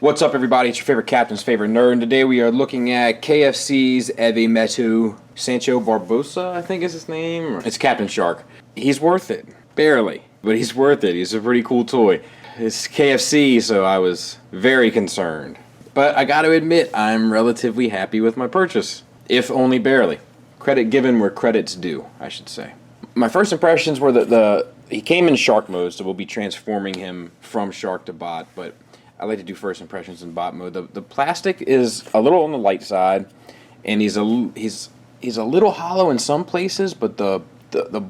What's up, everybody? It's your favorite captain's favorite nerd, and today we are looking at KFC's Sencho Barbosa, I think is his name. It's Captain Shark. He's worth it. Barely. But he's worth it. He's a pretty cool toy. It's KFC, so I was very concerned. But I gotta admit, I'm relatively happy with my purchase. If only barely. Credit given where credit's due, I should say. My first impressions were that he came in shark mode, so we'll be transforming him from shark to bot, but I like to do first impressions in bot mode. The plastic is a little on the light side, and he's a little hollow in some places, but the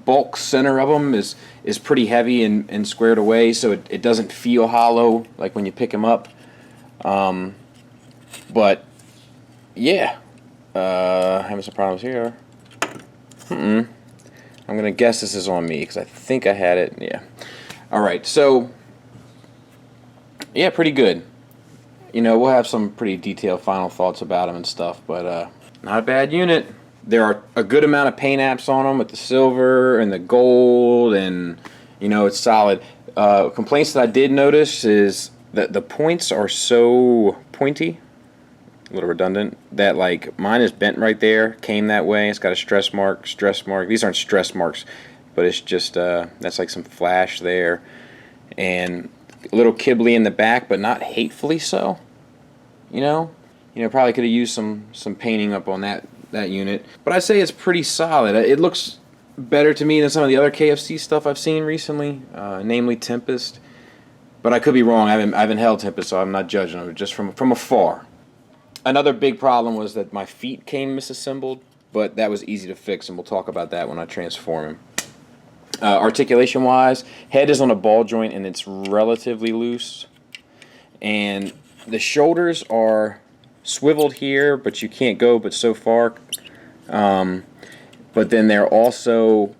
bulk center of him is pretty heavy and squared away, so it doesn't feel hollow like when you pick him up. But yeah, having some problems here. I'm gonna guess this is on me because I think I had it. Yeah. All right, so. Yeah, pretty good. You know, we'll have some pretty detailed final thoughts about him and stuff, but not a bad unit. There are a good amount of paint apps on him with the silver and the gold, and, you know, it's solid. Complaints that I did notice is that the points are so pointy, a little redundant, that, like, mine is bent right there, came that way. It's got a stress mark. These aren't stress marks, but it's just, that's like some flash there. And a little kibbly in the back, but not hatefully so. You know, probably could have used some painting up on that unit. But I'd say it's pretty solid. It looks better to me than some of the other KFC stuff I've seen recently, namely Tempest. But I could be wrong. I haven't held Tempest, so I'm not judging them just from afar. Another big problem was that my feet came misassembled, but that was easy to fix, and we'll talk about that when I transform him. Articulation wise, head is on a ball joint and it's relatively loose, and the shoulders are swiveled here, but you can't go but so far, but then they're also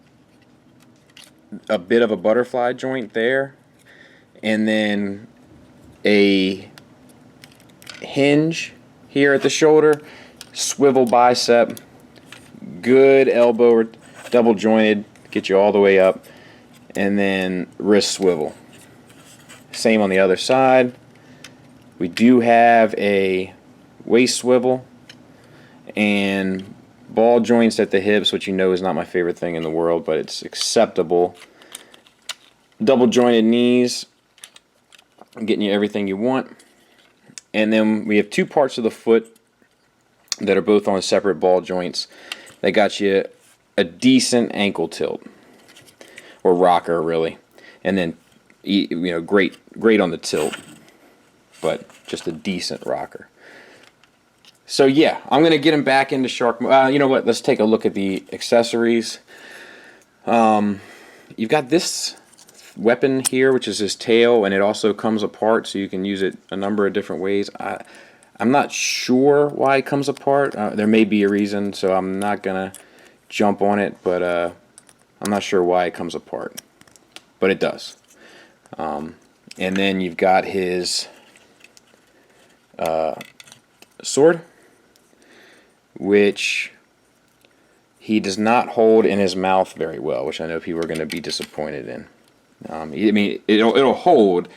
a bit of a butterfly joint there, and then a hinge here at the shoulder, swivel bicep, good elbow, double jointed, get you all the way up, and then wrist swivel. Same on the other side. We do have a waist swivel and ball joints at the hips, which you know is not my favorite thing in the world, but it's acceptable. Double jointed knees, getting you everything you want. And then we have two parts of the foot that are both on separate ball joints that got you a decent ankle tilt, or rocker really, and then, you know, great on the tilt, but just a decent rocker. So yeah, I'm gonna get him back into shark mode. You know what? Let's take a look at the accessories. You've got this weapon here, which is his tail, and it also comes apart, so you can use it a number of different ways. I'm not sure why it comes apart. There may be a reason, so I'm not gonna jump on it, but I'm not sure why it comes apart, but it does. And then you've got his sword, which he does not hold in his mouth very well, which I know people are going to be disappointed in. I mean, it'll hold,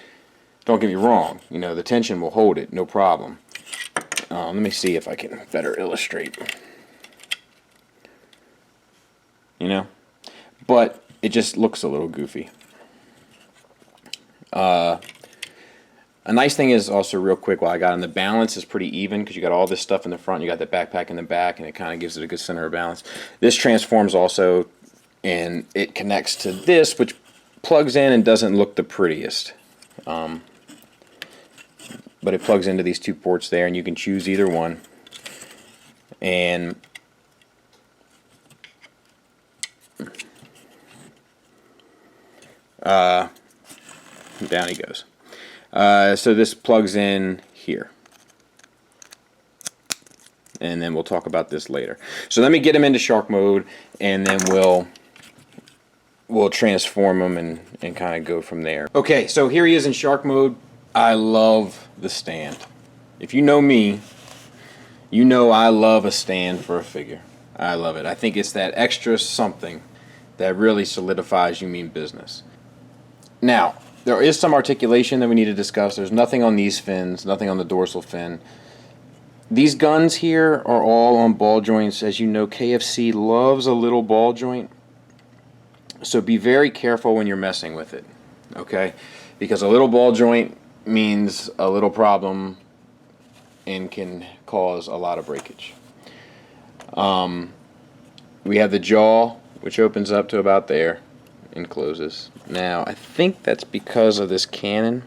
don't get me wrong, you know, the tension will hold it, no problem. Let me see if I can better illustrate. You know, but it just looks a little goofy. A nice thing is also, real quick, while I got on, the balance is pretty even because you got all this stuff in the front, you got the backpack in the back, and it kind of gives it a good center of balance. This transforms also, and it connects to this, which plugs in and doesn't look the prettiest. But it plugs into these two ports there, and you can choose either one. And down he goes. So this plugs in here, and then we'll talk about this later. So let me get him into shark mode, and then we'll transform him and kind of go from there. Okay, so here he is in shark mode. I love the stand. If you know me, you know I love a stand for a figure. I love it. I think it's that extra something that really solidifies you mean business. Now, There is some articulation that we need to discuss. There's nothing on these fins, nothing on the dorsal fin. These guns here are all on ball joints. As you know, KFC loves a little ball joint. So be very careful when you're messing with it, okay? Because a little ball joint means a little problem and can cause a lot of breakage. We have the jaw, which opens up to about there and closes. Now, I think that's because of this cannon,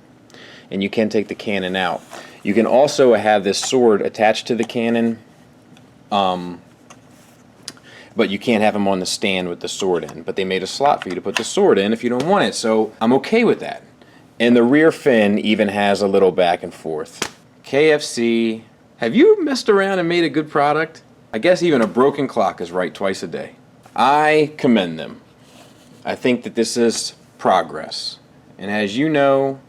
and you can take the cannon out. You can also have this sword attached to the cannon, but you can't have them on the stand with the sword in. But they made a slot for you to put the sword in if you don't want it, so I'm okay with that. And the rear fin even has a little back and forth. KFC, have you messed around and made a good product? I guess even a broken clock is right twice a day. I commend them. I think that this is progress. And as you know,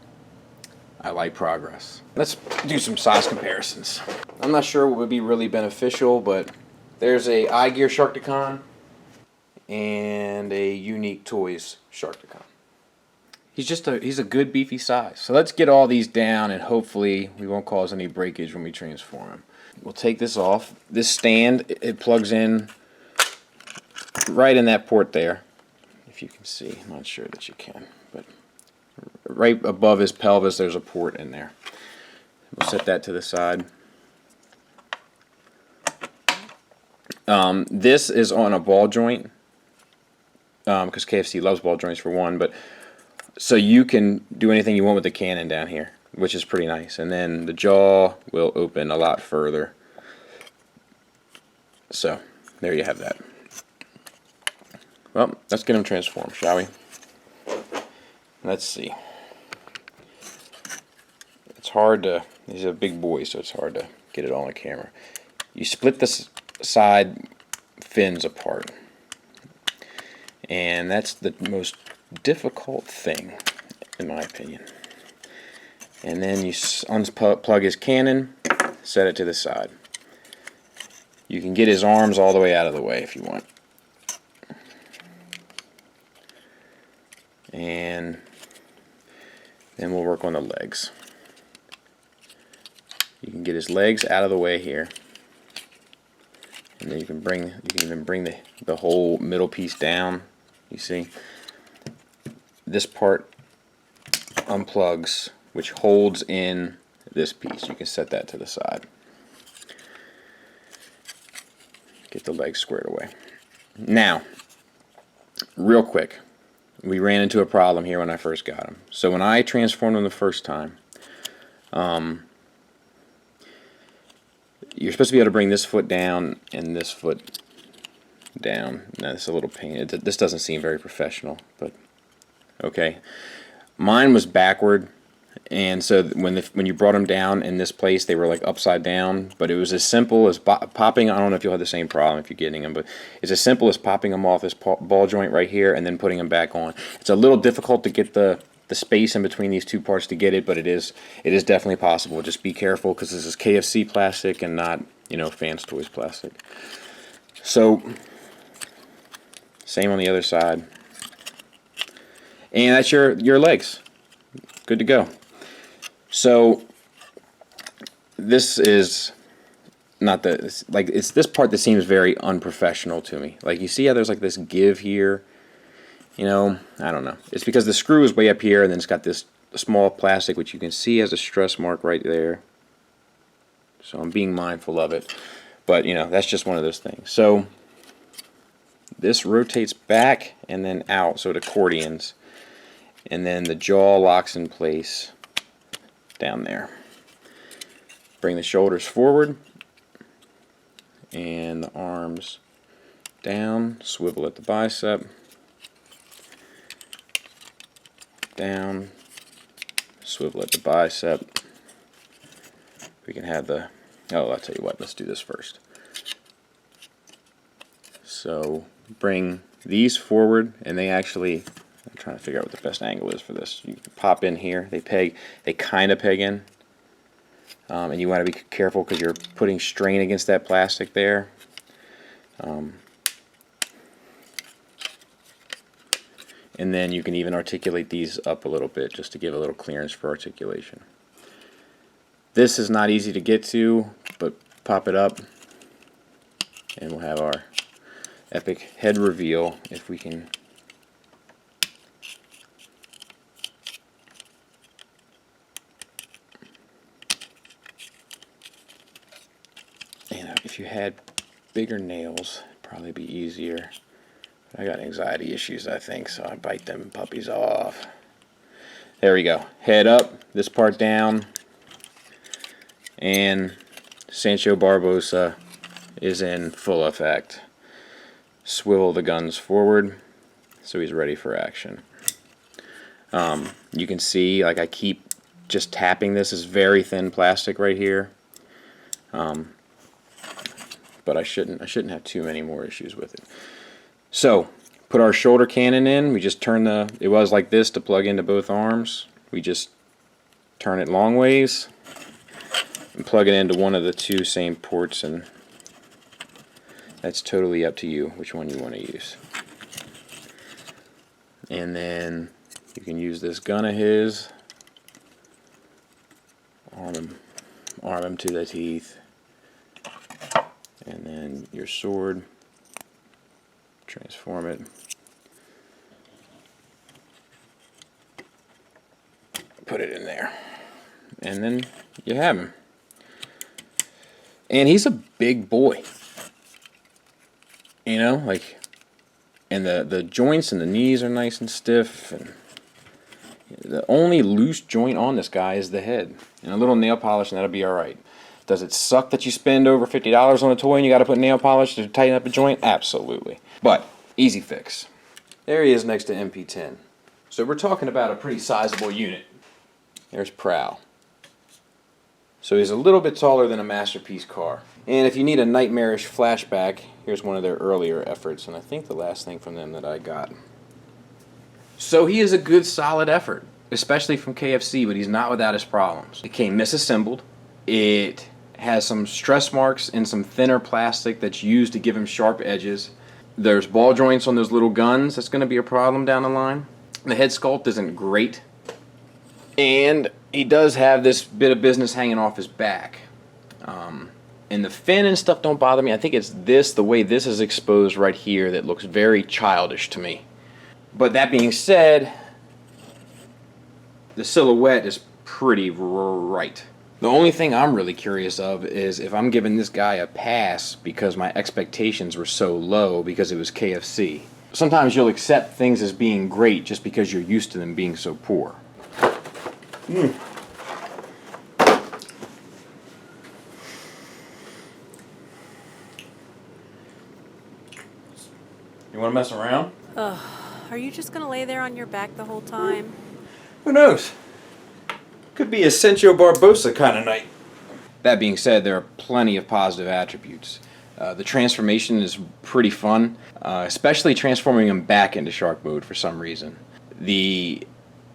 I like progress. Let's do some size comparisons. I'm not sure what would be really beneficial, but there's a iGear Sharkticon and a Unique Toys Sharkticon. He's a good beefy size. So let's get all these down, and hopefully we won't cause any breakage when we transform him. We'll take this off. This stand, it plugs in right in that port there. If you can see, I'm not sure that you can, but right above his pelvis there's a port in there. We'll set that to the side. This is on a ball joint because KFC loves ball joints for one, but so you can do anything you want with the cannon down here, which is pretty nice. And then the jaw will open a lot further. So there you have that. Well, let's get him transformed, shall we? Let's see. It's hard to, he's a big boy, so it's hard to get it all on camera. You split the side fins apart. And that's the most difficult thing, in my opinion. And then you unplug his cannon, set it to the side. You can get his arms all the way out of the way if you want. And then we'll work on the legs. You can get his legs out of the way here. And then you can even bring the whole middle piece down. You see? This part unplugs, which holds in this piece. You can set that to the side. Get the legs squared away. Now, real quick, we ran into a problem here when I first got him. So when I transformed him the first time, you're supposed to be able to bring this foot down and this foot down. Now, this is a little pain. This doesn't seem very professional, but okay. Mine was backward, and so when you brought them down in this place, they were like upside down. But it was as simple as popping. I don't know if you'll have the same problem if you're getting them, but it's as simple as popping them off this ball joint right here and then putting them back on. It's a little difficult to get the space in between these two parts to get it, but it is definitely possible. Just be careful because this is KFC plastic and not, you know, Fanstoys plastic. So same on the other side. And that's your legs. Good to go. So this is not the, like, it's this part that seems very unprofessional to me. Like, you see how there's like this give here? You know, I don't know. It's because the screw is way up here, and then it's got this small plastic, which you can see has a stress mark right there. So I'm being mindful of it. But, you know, that's just one of those things. So this rotates back and then out, so it accordions. And then the jaw locks in place down there. Bring the shoulders forward and the arms down, swivel at the bicep, down, swivel at the bicep. We can have the, oh, I'll tell you what, let's do this first. So bring these forward, and they actually, I'm trying to figure out what the best angle is for this. You can pop in here, they kind of peg in, and you want to be careful because you're putting strain against that plastic there. And then you can even articulate these up a little bit just to give a little clearance for articulation. This is not easy to get to, but pop it up and we'll have our epic head reveal if we can. If you had bigger nails, it'd probably be easier. I got anxiety issues, I think, so I bite them puppies off. There we go. Head up, this part down, and Sencho Barbosa is in full effect. Swivel the guns forward so he's ready for action. You can see, like, I keep just tapping this. Is very thin plastic right here. But I shouldn't have too many more issues with it. So, put our shoulder cannon in. We just turn it was like this to plug into both arms. We just turn it long ways and plug it into one of the two same ports, and that's totally up to you which one you want to use. And then you can use this gun of his, arm him to the teeth. And then your sword, transform it, put it in there, and then you have him. And he's a big boy, you know, like, and the joints and the knees are nice and stiff, and the only loose joint on this guy is the head, and a little nail polish and that'll be alright. Does it suck that you spend over $50 on a toy and you got to put nail polish to tighten up a joint? Absolutely. But, easy fix. There he is next to MP10. So we're talking about a pretty sizable unit. There's Prowl. So he's a little bit taller than a Masterpiece car. And if you need a nightmarish flashback, here's one of their earlier efforts, and I think the last thing from them that I got. So he is a good solid effort, especially from KFC, but he's not without his problems. It came misassembled. It has some stress marks and some thinner plastic that's used to give him sharp edges. There's ball joints on those little guns. That's going to be a problem down the line. The head sculpt isn't great. And he does have this bit of business hanging off his back. And the fin and stuff don't bother me. I think it's this, the way this is exposed right here, that looks very childish to me. But that being said, the silhouette is pretty right. The only thing I'm really curious of is if I'm giving this guy a pass because my expectations were so low because it was KFC. Sometimes you'll accept things as being great just because you're used to them being so poor. You want to mess around? Are you just going to lay there on your back the whole time? Who knows? Could be a Sencho Barbosa kind of night. That being said, there are plenty of positive attributes. The transformation is pretty fun, especially transforming him back into shark mode for some reason. The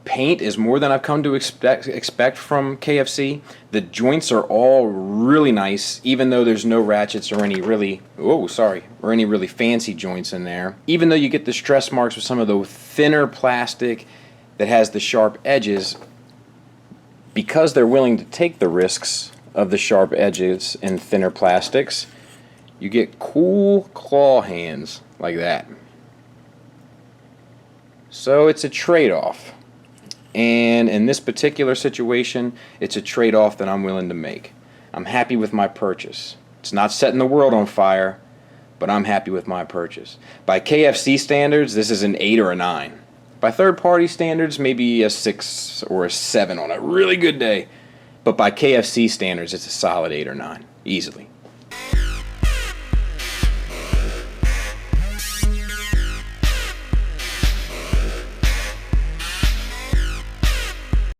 paint is more than I've come to expect from KFC. The joints are all really nice, even though there's no ratchets or any really fancy joints in there. Even though you get the stress marks with some of the thinner plastic that has the sharp edges, because they're willing to take the risks of the sharp edges and thinner plastics, you get cool claw hands like that. So it's a trade-off. And in this particular situation, it's a trade-off that I'm willing to make. I'm happy with my purchase. It's not setting the world on fire, but I'm happy with my purchase. By KFC standards, this is an 8 or a 9. By third-party standards, maybe a 6 or a 7 on a really good day. But by KFC standards, it's a solid 8 or 9, easily.